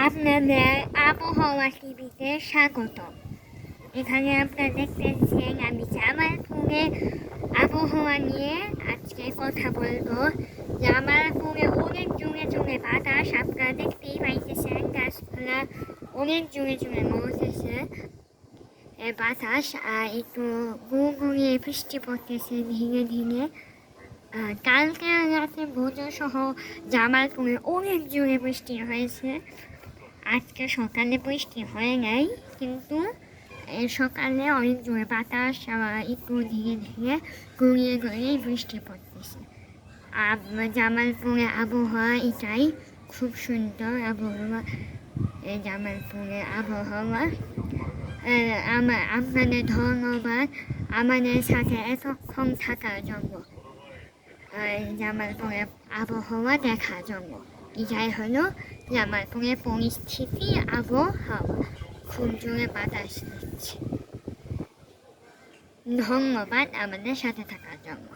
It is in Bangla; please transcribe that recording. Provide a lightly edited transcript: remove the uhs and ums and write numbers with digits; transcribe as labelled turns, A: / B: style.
A: আপনাদের আবহাওয়া টিভিতে স্বাগত। এখানে আপনারা দেখতেছেন আমি জামালপুরে আবহাওয়া নিয়ে আজকে কথা বলবো। জামালপুরে অনেক জোরে জোরে বাতাস, আপনারা দেখতেই পাইতেছেন গাছপালা অনেক জোরে জোরে নড়তেছে বাতাস, আর একটু গুড়গুড়িয়ে বৃষ্টি পড়তেছে ধীরে ধীরে। কালকে রাতে ভোর সহ জামালপুরে অনেক জোরে বৃষ্টি হয়েছে। আজকে সকালে বৃষ্টি হয় নাই, কিন্তু সকালে অনেক জোরে বাতাস আবার একটু ধীরে ধীরে গড়িয়ে গড়িয়ে বৃষ্টি পড়তেছে। আর জামালপুরে আবহাওয়া এটাই, খুব সুন্দর আবহাওয়া জামালপুরের আবহাওয়া। আপনাদের ধন্যবাদ আমাদের সাথে এতক্ষণ থাকার জন্য, জামালপুরের আবহাওয়া দেখার জন্য। এটাই হলো জামালপুরের পরিস্থিতি, আবহাওয়া খুব জোরে বাতাস দিচ্ছে। ধন্যবাদ আমাদের সাথে থাকার জন্য।